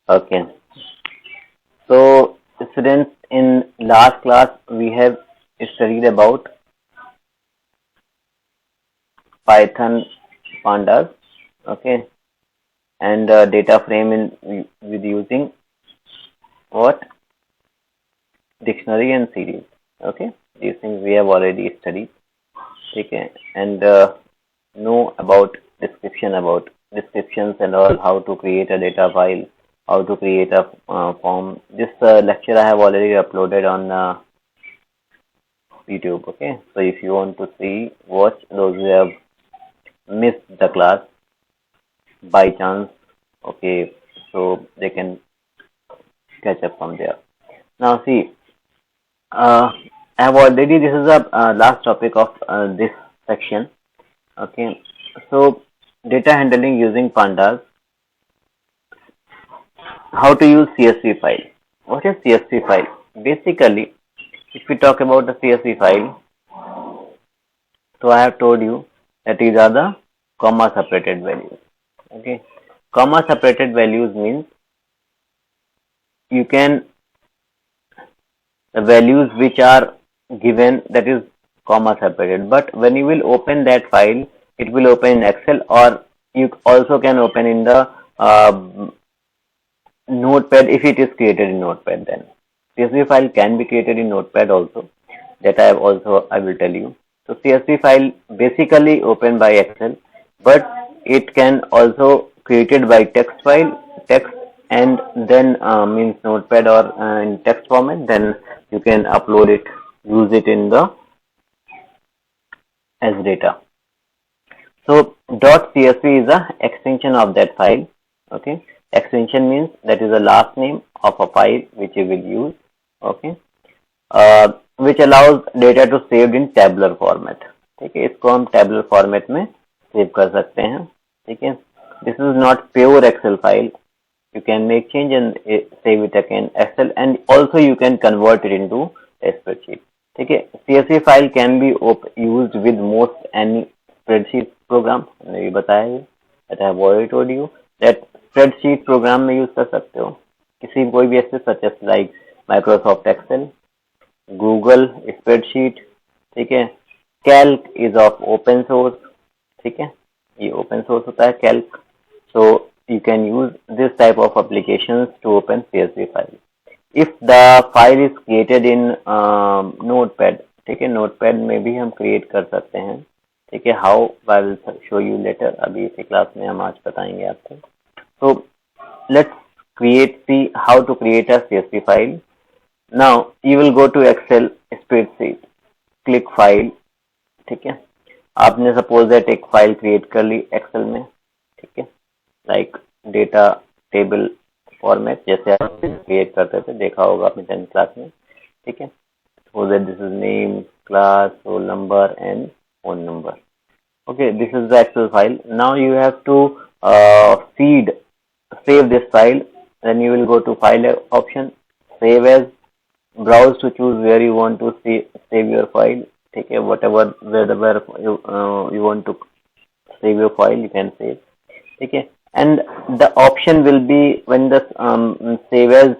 Okay. So, students, in last class we have studied about Python pandas. Okay, and data frame in with using what dictionary and series. Okay, these things we have already studied. Okay, and know about descriptions and all, how to create a data file, how to create a form. This lecture I have already uploaded on YouTube. Okay, so if you want to see, watch those who have missed the class by chance. Okay, so they can catch up from there. Now see, uh, I have already, this is the last topic of this section. Okay, so data handling using pandas. How to use CSV file. What is CSV file? Basically, if we talk about the CSV file, so I have told you that these are the comma separated values. Okay, comma separated values means you can, the values which are given, that is comma separated, but when you will open that file, it will open in Excel, or you also can open in the notepad if it is created in notepad. Then CSV file can be created in notepad also, that I will tell you. So CSV file basically opened by Excel, but it can also created by text, and then means notepad or in text format. Then you can upload it, use it in the as data. So .csv is a extension of that file. Okay, extension means that is the last name of a file which you will use. Okay, which allows data to saved in tabular format. ठीक है, इसको हम tabular format में save कर सकते हैं. ठीक है, this is not pure Excel file. You can make change and save it again Excel, and also you can convert it into a spreadsheet. ठीक है, CSV file can be used with most any spreadsheet program. मैंने भी बताया है, that I have already told you that spreadsheet program में use कर सकते हो किसी कोई भी ऐसे such as like Microsoft Excel, Google spreadsheet. ठीक है, Calc is of open source. ठीक है, ये ओपन सोर्स होता है Calc. So you can use this type of applications to open CSV file. If the file is created in notepad, ठीक है, notepad में भी हम create कर सकते हैं. ठीक है, how I will show you later. अभी इसी क्लास में हम आज बताएंगे आपको. So let's see how to create a CSV file. Now you will go to Excel spreadsheet, click file. ठीक है, आपने सपोज दैट एक फाइल क्रिएट कर ली एक्सेल में. ठीक है, लाइक डेटा टेबल फॉर्मेट जैसे आप क्रिएट करते थे, देखा होगा अपने 10th क्लास में. ठीक है, suppose that this is name, class, roll number and phone number. Okay, this is the Excel file. Now you have to save this file. Then you will go to file option, save as, browse to choose where you want to save your file. ठीक है, whatever wherever you want to save your file, you can save. ठीक है, and the option will be when the save as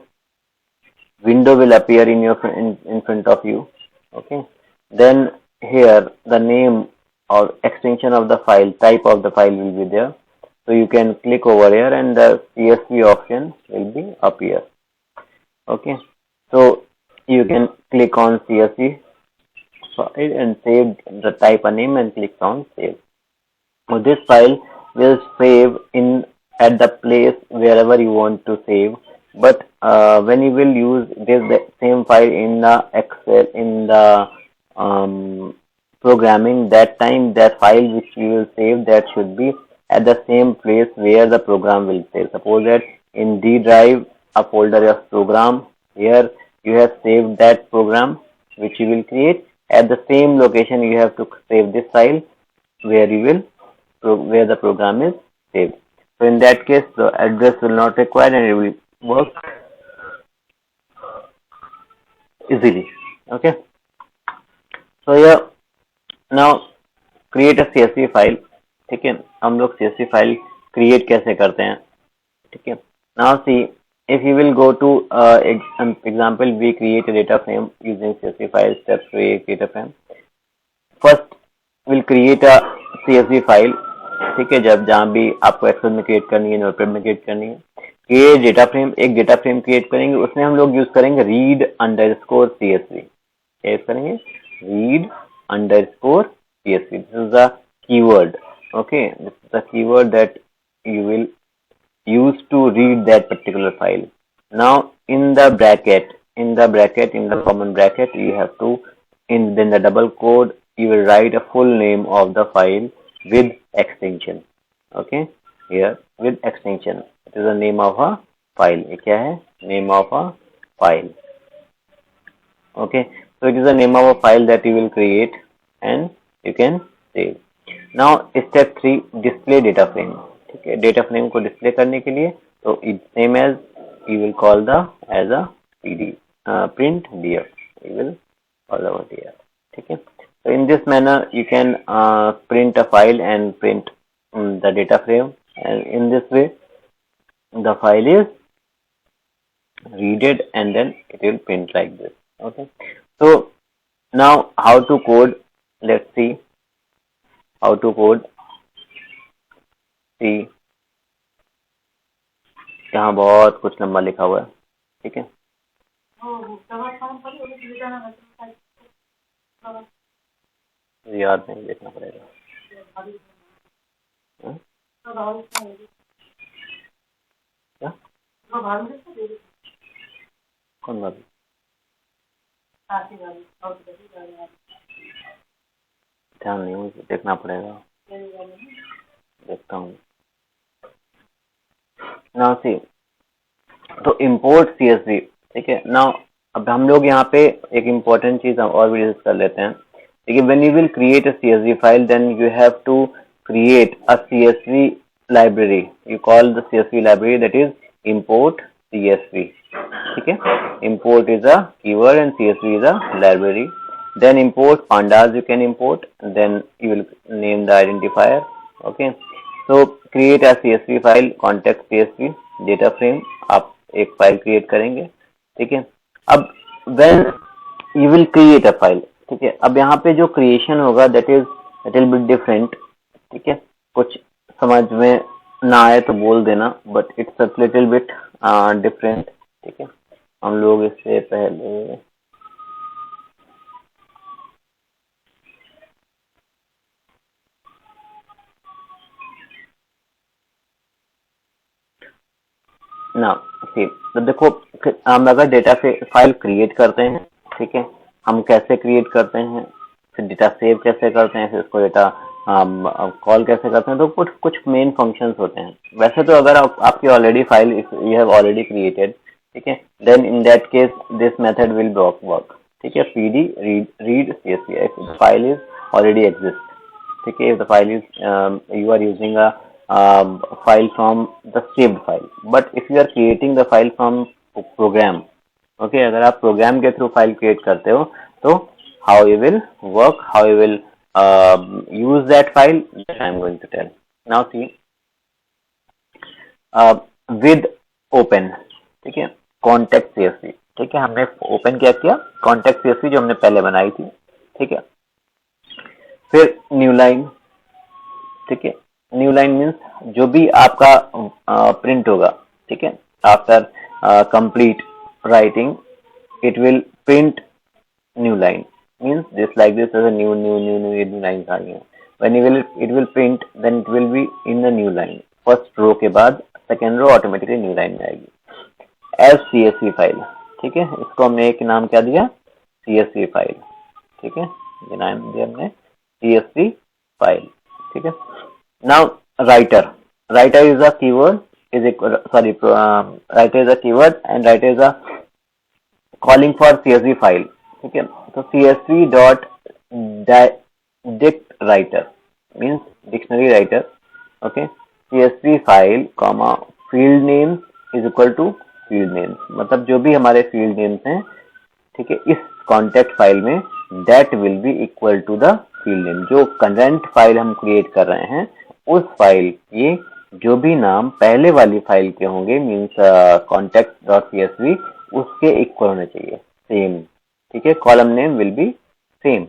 window will appear in your in front of you. Okay, then here the name or extension of the file, type of the file will be there. So you can click over here and the CSV option will be appear. Okay, so you can click on CSV file and save the type a name and click on save. So this file will save in at the place wherever you want to save. But when you will use the same file in the Excel, in the programming, that time that file which you will save, that should be at the same place where the program will save. Suppose that in D drive a folder of program, here you have saved that program which you will create. At the same location you have to save this file where you will where the program is saved. So in that case the address will not require and it will work easily. Okay, so here now create a CSV file. ठीक है, हम लोग CSV file create कैसे करते हैं. ठीक है, now see, if you will go to example, we create a data frame using CSV file. Steps to a data frame. First, we'll create a CSV file. ठीक है, जब जहाँ भी आपको एक्सेल में क्रिएट करनी है, नोटपैड में क्रिएट करनी है, ये डेटा फ्रेम, एक डेटा फ्रेम क्रिएट करेंगे, उसमें हम लोग यूज करेंगे रीड अंडरस्कोर CSV. क्या यूज करेंगे? Read underscore CSV. This is the keyword. Okay, this is the keyword that you will use to read that particular file. Now in the common bracket, you have to, then the double quote, you will write a full name of the file with extension. Okay, here with extension, it is the name of a file. ये क्या है? Name of a file. Okay, so it is the name of a file that you will create and you can save. Now step 3, display data frame. ठीक है, data frame को display करने के लिए, तो it same as you will call the as a PD print df. You will call over df. ठीक है, so in this manner you can print a file and print the data frame, and in this way the file is readed and then it will print like this. Okay, so now how to code? Let's see how to code. See, यहाँ बहुत कुछ लंबा लिखा हुआ है. ठीक है, याद नहीं, देखना पड़ेगा. क्या? कौन बात? ध्यान नहीं, मुझे देखना पड़ेगा. देखता हूँ. नाउ सी, तो इम्पोर्ट CSV. ठीक है, नाउ अब हम लोग यहाँ पे एक इम्पोर्टेंट चीज और भी डिस्कस कर लेते हैं. ठीक है, when you will create a CSV file, then you have to create a CSV library. You call the CSV library that is import CSV. ठीक है, import is a keyword and CSV is a library. Then import pandas you can import, then you will name the identifier. Okay, so create a CSV file, context CSV data frame. आप एक file create करेंगे. ठीक है, अब when you will create a file, ठीक है, अब यहाँ पे जो क्रिएशन होगा that is little bit different. ठीक है, कुछ समझ में ना आए तो बोल देना, but it's a little bit different. ठीक है, हम लोग इससे पहले ना, सी, तो देखो, हम अगर डेटा फाइल क्रिएट करते हैं, ठीक है, हम कैसे क्रिएट करते हैं, फिर डेटा सेव कैसे करते हैं, फिर उसको डेटा कॉल कैसे करते हैं, तो कुछ कुछ मेन फंक्शंस होते हैं. वैसे तो अगर आपकी already file you have already created, ठीक है, then in that case this method will work. ठीक है, PD read CSV if the file is already exist. ठीक है, if the file is you are using a file from the saved file, but if you are creating the file from program, okay, अगर आप programme के through file create करते हो, तो how you will work, how you will use that file, that I am going to tell. Now see, with open, ठीक है, context CSV. ठीक है, हमने ओपन क्या किया? context CSV जो हमने पहले बनाई थी. ठीक है, फिर न्यू लाइन. ठीक है, न्यू लाइन मीन्स जो भी आपका प्रिंट होगा, ठीक है, after complete writing it will print new line. Means this like this as a new line आ रही है. When it will print, then it will be in the new line. First row के बाद second row automatically new line में आएगी as CSV file. ठीक है, इसको हमने एक नाम क्या दिया? CSV file. ठीक है, ये नाम दिया हमने CSV फाइल. ठीक है, now writer is a keyword, writer is a keyword and writer is a calling for CSV file. ठीक है, तो CSV dot dict writer means dictionary writer. Okay, CSV file comma field name is equal to field names. मतलब जो भी हमारे field names हैं, ठीक है, इस contact file में that will be equal to the field name. जो current file हम create कर रहे हैं, उस फाइल ये जो भी नाम पहले वाली फाइल के होंगे मीन्स context.csv उसके इक्वल होने चाहिए, सेम, ठीक है। Column name will be same,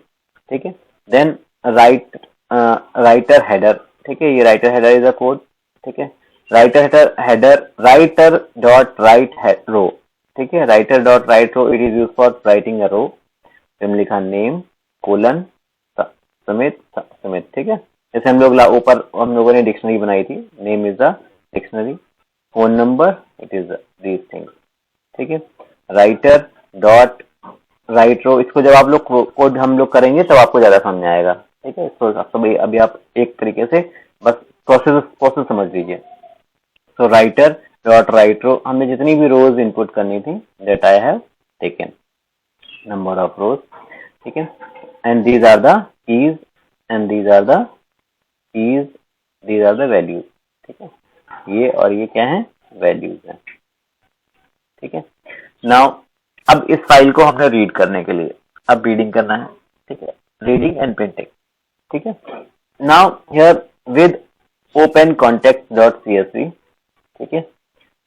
ठीक है। देन राइटर हेडर, ठीक है, ये writer header is a code, ठीक है। Writer header writer dot write row, ठीक है। Writer dot write row it is use for writing a row. हमने लिखा नेम कोलन समेत समेत, ठीक है। जैसे हम लोग ऊपर हम लोगों ने डिक्शनरी बनाई थी, name is the dictionary, phone number it is these things, ठीक है। राइटर डॉट राइट रो, इसको जब आप लोग कोड हम लोग करेंगे तब आपको ज्यादा समझ में आएगा, ठीक है। इसको अभी आप एक तरीके से बस प्रोसेस समझ लीजिए। So writer dot write row, हमने जितनी भी रोज इनपुट करनी थी that I have taken number of rows, ठीक है। And these are the keys and these are the keys, these are the values, ठीक है। ये और ये क्या है, वैल्यूज है, ठीक है। नाउ अब इस फाइल को हमने रीड करने के लिए अब रीडिंग करना है, ठीक है, रीडिंग एंड प्रिंटिंग, ठीक है। Now here with open context.csv, ठीक है,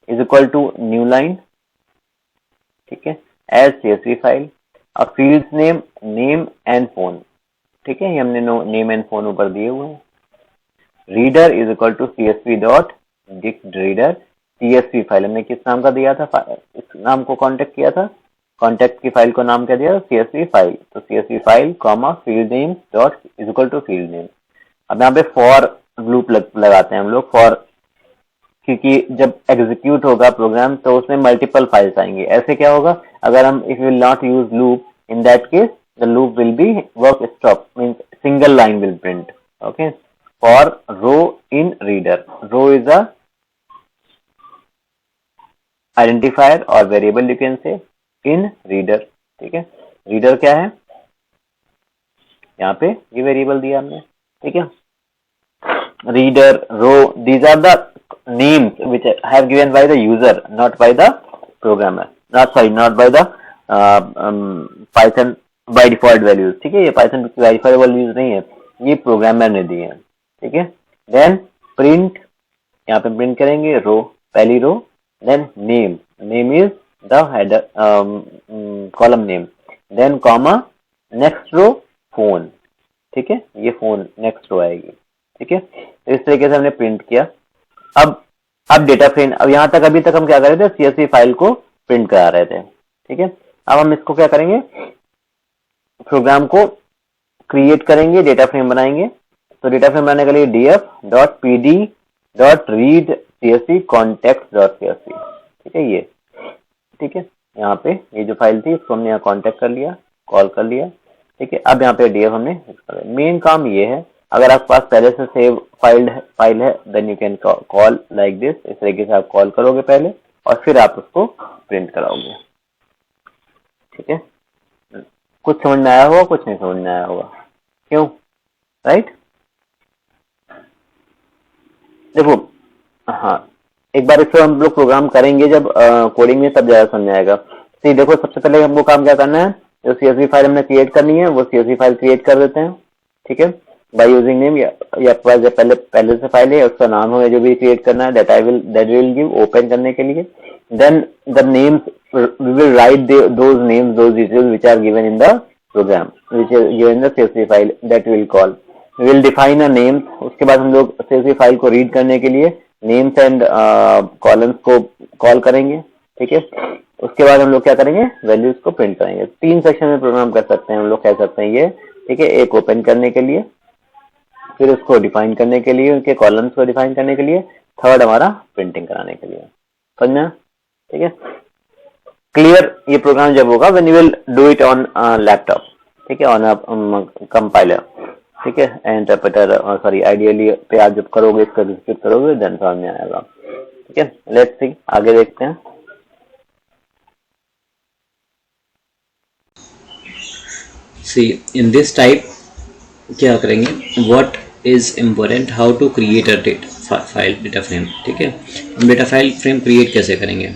is equal to new line, ठीक है, as CSV file, a fields name, name and phone, ठीक है, ये हमने नेम एंड फोन ऊपर दिए हुए हैं। Reader is equal to CSV dot dict reader, CSV file हमने किस नाम का दिया था, इस नाम को कांटेक्ट किया था, कांटेक्ट की फाइल को नाम क्या दिया, CSV फाइल, तो CSV file comma field name dot is equal to field name. अब यहाँ पे फॉर लूप लगाते हैं हम लोग, फॉर, क्योंकि जब एग्जीक्यूट होगा प्रोग्राम तो उसमें मल्टीपल फाइल्स आएंगे। ऐसे क्या होगा, अगर हम if will not use loop, in that case the loop will be work stop, means single line will print, okay. For row in reader, row is a identifier और variable you can say in reader, ठीक है। Reader क्या है, यहाँ पे ये variable दिया हमने, ठीक है। Reader, row, these are the names which have given by the user, not by the programmer, not by the Python by default values, ठीक है। ये Python by default values नहीं है, ये प्रोग्रामर ने दिए हैं, ठीक है। देन प्रिंट, यहाँ पे प्रिंट करेंगे रो, पहली row, then name, name is the header column name, then comma next row phone, ठीक है, ये फोन नेक्स्ट रो आएगी, ठीक है। इस तरीके से हमने प्रिंट किया। अब डेटा फ्रेम, अब यहाँ तक अभी तक हम क्या कर रहे थे, CSV फाइल को प्रिंट करा रहे थे, ठीक है। अब हम इसको क्या करेंगे, प्रोग्राम को क्रिएट करेंगे, डेटा फ्रेम बनाएंगे। तो डेटा फ्रेम बनाने के लिए df.pd.read CSV context.csv, ठीक है, ये, ठीक है। यहाँ पे ये जो फाइल थी इसको हमने यहाँ कॉन्टेक्ट कर लिया, कॉल कर लिया, ठीक है। अब यहाँ पे df हमने मेन काम ये है, अगर आपके पास पहले से सेव फाइल है then you can call like this, इस तरीके से आप कॉल करोगे पहले और फिर आप उसको प्रिंट कराओगे, ठीक है। कुछ समझ में आया होगा, कुछ नहीं समझ में आया होगा, क्यों, राइट। देखो, हाँ, एक बार इसको हम लोग प्रोग्राम करेंगे जब कोडिंग में, तब ज्यादा समझ में आएगा। तो देखो, सबसे पहले हमको काम क्या करना है, जो CSV फाइल हमने क्रिएट करनी है वो CSV फाइल क्रिएट कर देते हैं, ठीक है, बाय यूजिंग नेम, या पहले से फाइल है उसका नाम हमें जो भी क्रिएट करना है दैट विल गिव ओपन करने के लिए। Then the names we will write those names, those details which are given in the program, which is given in the CSV file that will call, we will define a names. उसके बाद हम लोग CSV file को read करने के लिए names and columns को call करेंगे, ठीक है। उसके बाद हम लोग क्या करेंगे, वैल्यूज को प्रिंट करेंगे। 3 सेक्शन में प्रोग्राम कर सकते हैं हम लोग, कह सकते हैं ये, ठीक है। एक ओपन करने के लिए, फिर उसको डिफाइन करने के लिए, उनके कॉलम्स को डिफाइन करने के लिए, थर्ड हमारा प्रिंटिंग कराने के लिए, समझना, ठीक है। क्लियर ये प्रोग्राम जब होगा when you will do it on laptop, ठीक है, ऑन अ कंपाइलर, ठीक है, इंटरप्रेटर, सॉरी आइडियली पे आप जब करोगे, इसको एग्जीक्यूट करोगे देन समझ में आएगा, ठीक है। लेट्स सी, आगे देखते हैं। सी इन दिस टाइप क्या करेंगे, what is important, how to create a data frame, ठीक है। हम डेटा फ्रेम क्रिएट कैसे करेंगे,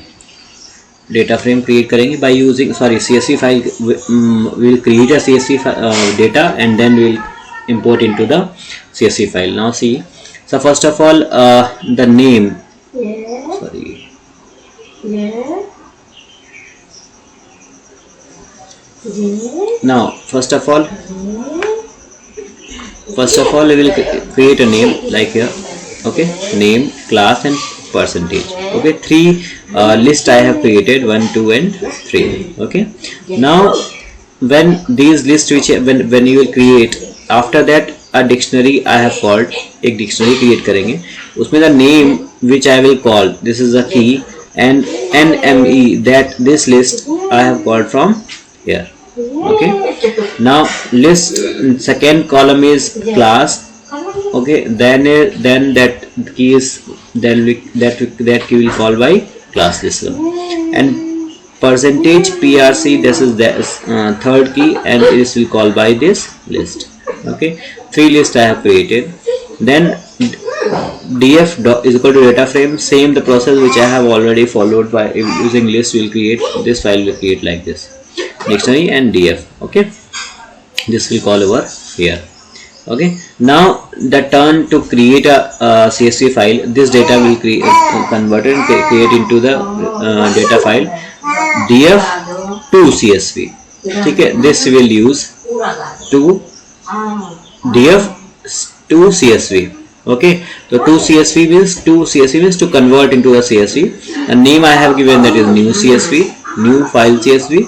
डेटा फ्रेम क्रिएट करेंगे by using, sorry CSV file will create a CSV data and then will import into the CSV file. Now see, So first of all, the name, sorry, now first of all we will create a name like here. Okay, name, class and percentage. Okay, three list I have created, 1, 2 and 3. Okay, now when these lists which when you will create, after that a dictionary I have called, एक dictionary create करेंगे, उसमें the name which I will call, this is the key, and NME, that this list I have called from here. Okay, now list second column is class. Okay, then that key is that key will call by class list, and percentage PRC, this is the third key, and this will call by this list. Okay, 3 lists I have created. Then df is equal to data frame, same the process which I have already followed by using list. Will create this file, will create like this, dictionary and df. Okay, this will call over here. Okay, now the turn to create a CSV file. This data will convert and create into the data file df to CSV. ठीक है, this will use to df to CSV. Okay, so to CSV means to convert into a CSV. The name I have given, that is new CSV, new file CSV,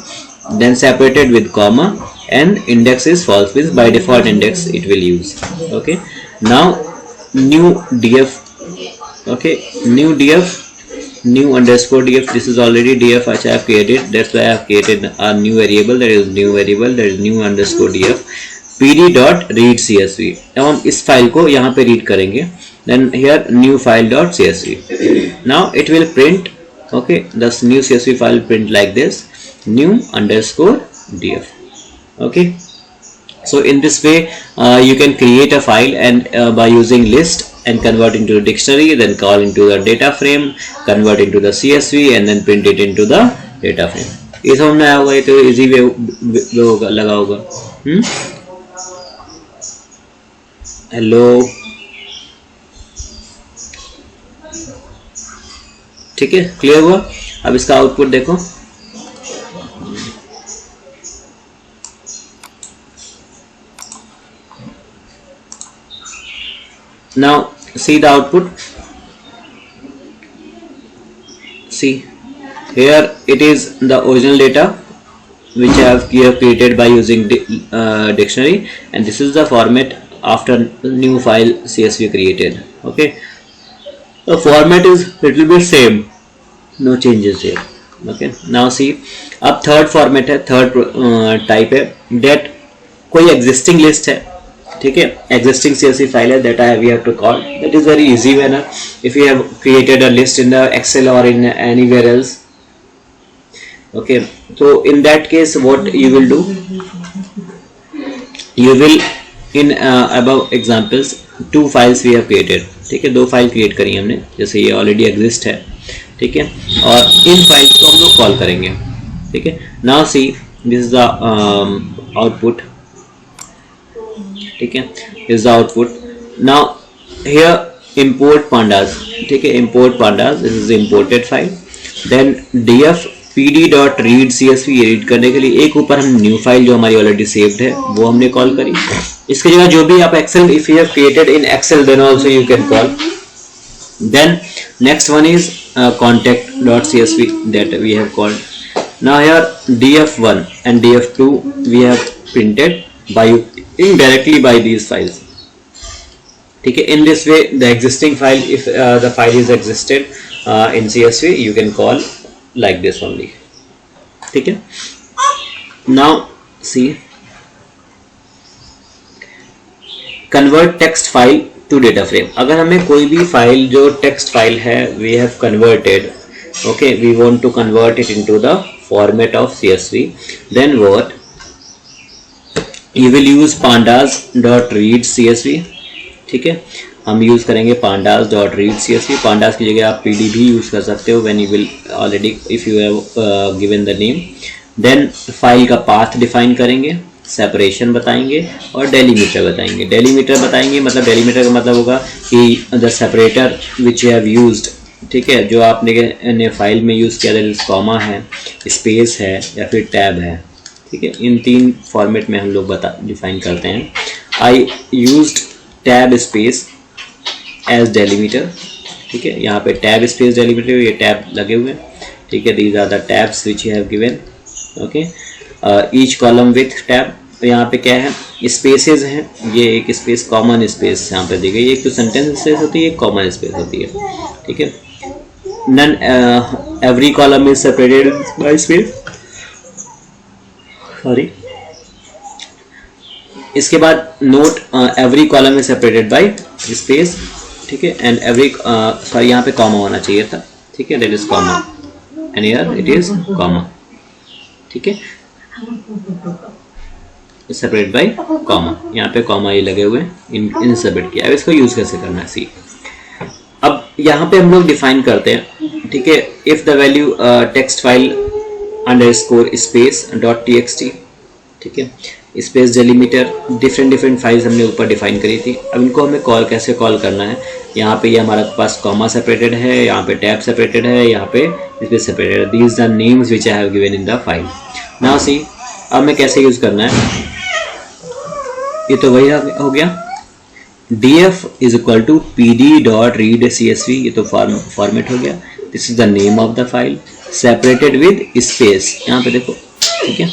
then separated with comma, and index is false, means by default index it will use. Okay, now new df. Okay, new df, new underscore df, this is already df which I have created, that's why I have created a new variable, that is new variable, that is new underscore df pd dot read csv. अब हम इस file को यहाँ पे read करेंगे, then here new file dot csv. now it will print. Okay, the new csv file print like this, new underscore df. Okay, so in this way you can create a file, and by using list and convert into a dictionary, then call into the data frame, convert into the CSV, and then print it into the data frame. ये समझ में आया होगा, ये तो easy way होगा, लगा होगा. हेलो, ठीक है, क्लियर हुआ. अब इसका आउटपुट देखो. Now see the output. See here, it is the original data which I have created by using dictionary, and this is the format after new file CSV created. Okay, the format is little bit same, no changes here. Okay, now see, अब third format है, third type है, that कोई existing list है, ठीक है, existing CSV file है, that we have to call. That is very easy manner. If you have created a list in the Excel or in anywhere else. Okay, so in that case what you will do, you will in above examples 2 files we have created. ठीक है, 2 file create करी हमने, जैसे ये already exist है. ठीक है, और इन फाइल्स को हम लोग कॉल करेंगे. ठीक है, now see, this is the output. ठीक है, this the output. Now here import pandas. ठीक है, import pandas, this is the imported file. then df pd dot read csv, ये रीड करने के लिए एक ऊपर हम न्यू फाइल जो हमारी ऑलरेडी सेव्ड है वो हमने कॉल करी. इसके जगह जो भी आप excel, if you have created in excel, then also you can call. Then next one is contact dot csv, that we have called. now here df1 and df2 we have printed by directly by these files. ठीक है, in this way the existing file, if the file is existed in CSV, you can call like this only. ठीक है, now see, convert text file to data frame. अगर हमें कोई भी file जो text file है, we have converted, okay, we want to convert it into the format of CSV, then what you will use pandas dot read CSV. ठीक है, हम use करेंगे pandas dot read CSV. pandas की जगह आप pd भी use कर सकते हो when you will already, if you have given the name. then file का पाथ डिफाइन करेंगे. सेपरेशन बताएंगे और डेलीमीटर बताएंगे। डेलीमीटर बताएंगे मतलब डेलीमीटर का मतलब होगा कि the separator which you have used, ठीक है, जो आपने फाइल में यूज़ किया, दैट इज कॉमा है, स्पेस है या फिर टैब है, ठीक है। इन 3 फॉर्मेट में हम लोग डिफाइन करते हैं। I used tab space as delimiter, ठीक है। यहाँ पे टैब स्पेस डेलीमीटर, ये टैब लगे हुए हैं, ठीक है। These are the tabs which you have given, okay. Each column with tab. तो यहाँ पे क्या है, स्पेसेस हैं, ये एक स्पेस कॉमन स्पेस यहाँ पे दी गई, एक तो सेंटेंस स्पेस होती है, एक कॉमन स्पेस होती है, ठीक है। None every column is separated by space, sorry. इसके बाद note every column is separated by space, ठीक है। एंड एवरी सॉरी यहाँ पे कॉमा होना चाहिए था, ठीक है, that is comma and here it is comma, ठीक है, सेपरेट बाय कॉमा। यहाँ पे कॉमा ये लगे हुए इन सेपरेट किया। अब इसको यूज कैसे करना है, सी। अब यहाँ पे हम लोग डिफाइन करते हैं, ठीक है, if the value text file underscore space dot TXT, ठीक है, स्पेस डेलीमीटर, डिफरेंट फाइल्स हमने ऊपर डिफाइन करी थी। अब इनको हमें कैसे कॉल करना है। यहाँ पे ये हमारे पास कॉमा सेपरेटेड है, यहाँ पे टैब सेपरेटेड है, यहाँ पे स्पेस सेपरेटेड है। These the names which I have given in the file. Now see, अब हमें कैसे यूज करना है, ये तो वही हो गया, df is equal to pd dot read csv, ये तो फॉर्मेट हो गया। This is the name of the file, separated with space, यहाँ पे देखो, ठीक है,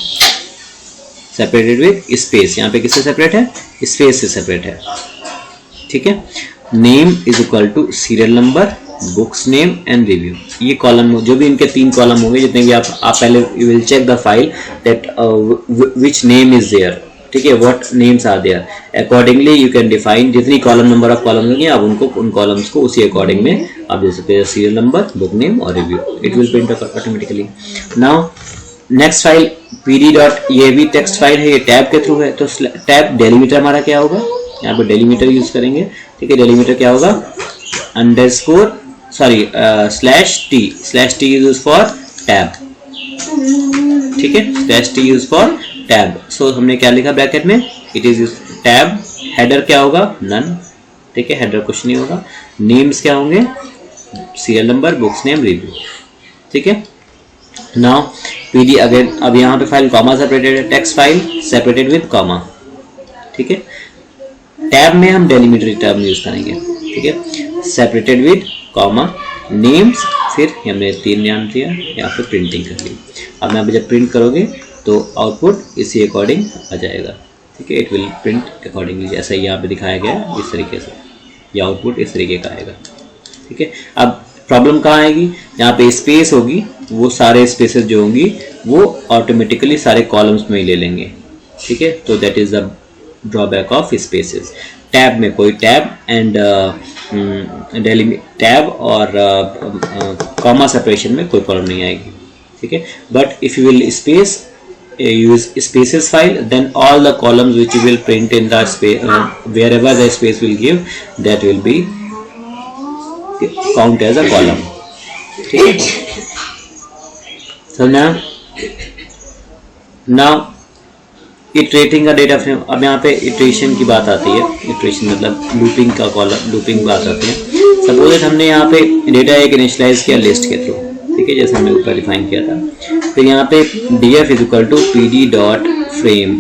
सेपरेटेड विद स्पेस। यहाँ पे किससे सेपरेट है, स्पेस से सेपरेट है, ठीक है। Name is equal to serial number, books name and review. ये कॉलम जो भी इनके 3 कॉलम होंगे, जितने भी आप पहले you will check the file that which name is there, ठीक है, what names are there, accordingly you can define. जितनी कॉलम नंबर ऑफ कॉलम होंगे आप उनको उन कॉलम्स को उसी अकॉर्डिंग में आप दे सकते हैं, सीरियल नंबर, बुक नेम और review. It will print automatically. Now next file pd dot, ये भी टेक्स्ट फाइल है, ये टैब के थ्रू है, तो टैब डेलीमीटर हमारा क्या होगा, यहाँ पर डेलीमीटर यूज करेंगे, ठीक है। डेलीमीटर क्या होगा, underscore sorry slash T use for tab, ठीक है, slash T use for tab. So हमने क्या लिखा ब्रैकेट में, इट इज टैब। हेडर क्या होगा, नन, ठीक है, हेडर कुछ नहीं होगा। नेम्स क्या होंगे, serial number, books name, review, ठीक है। नाउ pd अगेन, अब यहाँ पे फाइल कॉमा सेपरेटेड है, text file separated with comma, ठीक है। टैब में हम डेलीमीटर टर्म यूज करेंगे, ठीक है, सेपरेटेड विद कॉमा, नेम्स, फिर हमने 3 नाम दिया, यहाँ पे प्रिंटिंग कर ली। अब यहाँ पे जब प्रिंट करोगे तो आउटपुट इसी अकॉर्डिंग आ जाएगा, ठीक है, इट विल प्रिंट अकॉर्डिंगली, जैसा यहाँ पे दिखाया गया इस तरीके से, ये आउटपुट इस तरीके का आएगा, ठीक है। अब प्रॉब्लम कहाँ आएगी, यहाँ पे स्पेस होगी, वो सारे स्पेसेस जो होंगी वो ऑटोमेटिकली सारे कॉलम्स में ही ले लेंगे, ठीक है, तो that is the drawback of spaces. Tab में कोई टैब एंड टैब और कॉमा सेपरेशन में कोई प्रॉब्लम नहीं आएगी, ठीक है। But if you will use spaces file, then all the columns which you will print in the space, wherever the space will give, that will be count as a column, ठीक है। So now iterating का data frame. अब यहाँ पे iteration की बात आती है, इटरेशन मतलब लूपिंग का कॉलम, लूपिंग बात आती है। सपोज हमने यहाँ पे डेटा एक इनिशियलाइज किया लिस्ट के थ्रू, ठीक है, जैसे हमने ऊपर डिफाइन किया था। फिर यहाँ पे df is equal to pd dot frame,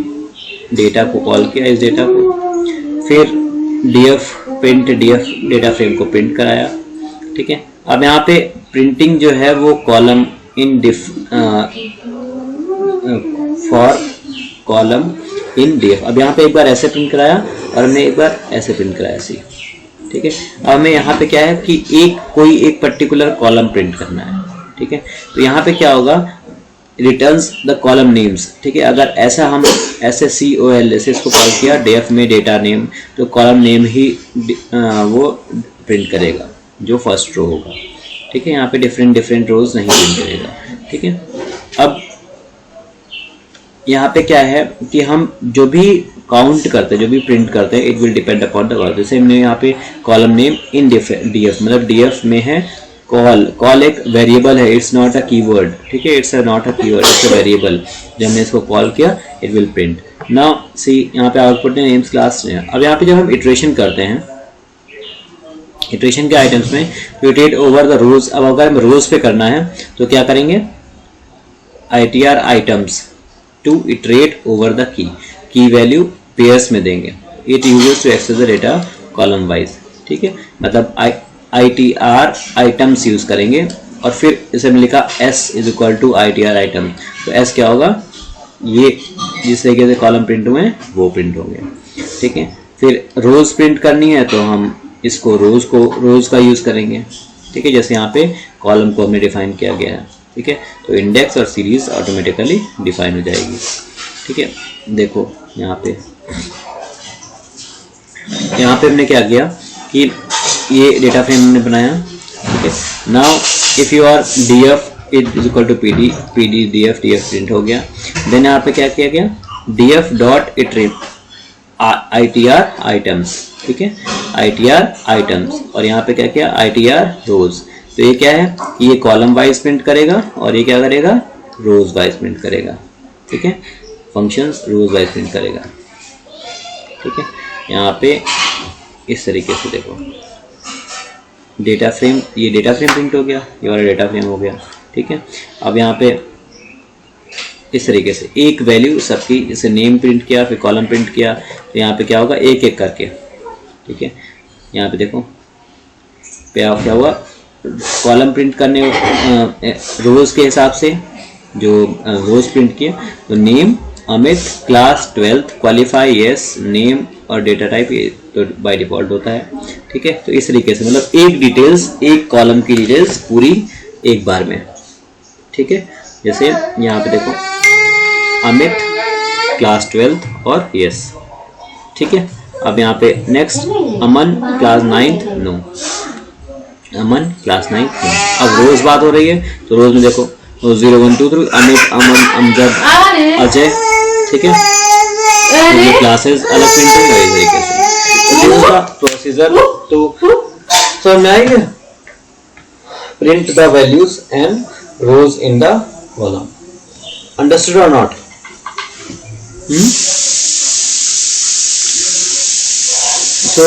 data को कॉल किया, इस डेटा को, फिर df print, df data frame को प्रिंट कराया, ठीक है। अब यहाँ पे प्रिंटिंग जो है वो column in for column in df। अब यहाँ पे एक बार ऐसे प्रिंट कराया और हमने एक बार ऐसे प्रिंट कराया, सी, ठीक है। अब हमें यहाँ पे क्या है कि कोई एक पर्टिकुलर कॉलम प्रिंट करना है, ठीक है। तो यहाँ पे क्या होगा, रिटर्न्स द कॉलम नेम्स, ठीक है। अगर ऐसा हम ऐसे COL से इसको कॉल किया df में डेटा नेम, तो कॉलम नेम ही वो प्रिंट करेगा जो फर्स्ट रो होगा, ठीक है। यहाँ पे डिफरेंट रोज नहीं प्रिंट करेगा, ठीक है। अब यहाँ पे क्या है कि हम जो भी काउंट करते हैं, जो भी प्रिंट करते हैं, it will depend upon the column. जैसे हमने यहाँ पे कॉलम नेम इन df, मतलब df में है कॉल एक वेरिएबल है, इट्स नॉट अ कीवर्ड, ठीक है, it's not a keyword, it's a variable. जब हमने इसको कॉल किया it will print. Now see यहाँ पे आउटपुट है नेम्स क्लास है। अब यहाँ पे जब हम इटरेशन करते हैं, इटरेशन के आइटम्स में टू इटरेट ओवर द रोज, अब अगर हम रोज पे करना है तो क्या करेंगे, ITR items to iterate over the key value pairs में देंगे। It uses to access the data column wise, ठीक है, मतलब ITR आइटम्स यूज करेंगे और फिर इसे हमने लिखा S is equal to ITR item, तो S क्या होगा, ये जिस तरीके से कॉलम प्रिंट हुए हैं वो प्रिंट होंगे, ठीक है। फिर रोज प्रिंट करनी है तो हम इसको रोज का यूज करेंगे, ठीक है, जैसे यहाँ पे कॉलम को हमने डिफाइन किया गया है, ठीक है, तो इंडेक्स और सीरीज ऑटोमेटिकली डिफाइन हो जाएगी, ठीक है। देखो यहाँ पे हमने क्या किया कि ये डेटा फ्रेम हमने बनाया, ठीक है। Now if you are df is equal to pd df print हो गया। देन यहाँ पे क्या किया गया, df dot iterate ITR items, ठीक है, ITR आइटम्स, और यहाँ पे क्या किया ITR रोज। तो ये क्या है, ये कॉलम वाइज प्रिंट करेगा और ये क्या करेगा, रोज वाइज प्रिंट करेगा, ठीक है, फंक्शंस रोज वाइज प्रिंट करेगा, ठीक है। यहाँ पे इस तरीके से देखो डेटा फ्रेम, ये डेटा फ्रेम प्रिंट हो गया, ये वाला डेटा फ्रेम हो गया, ठीक है। अब यहाँ पे इस तरीके से एक वैल्यू सबकी, इसे नेम प्रिंट किया, फिर कॉलम प्रिंट किया, तो यहाँ पे क्या होगा, एक एक करके, ठीक है। यहाँ पे देखो क्या हुआ, कॉलम प्रिंट करने रोज के हिसाब से जो रोज प्रिंट किए, तो name Amit class 12th qualify yes name और डेटा टाइप ये तो बाय डिफॉल्ट होता है, ठीक है। तो इस तरीके से मतलब एक डिटेल्स, एक कॉलम की डिटेल्स पूरी एक बार में, ठीक है। जैसे यहाँ पे देखो अमित क्लास 12th और यस, ठीक है। अब यहाँ पे नेक्स्ट अमन क्लास 9th नो, अमन क्लास 9th नो। अब रोज बात हो रही है तो रोज में देखो 0 1 2 3 अमित अमन अमजद अजय, ठीक है, ये क्लासेस अलग प्रिंट होंगे इस तरीके से। तो इसका प्रोसीजर तो समझ में आएगा, print the values and rows in the column, understood और नॉट? So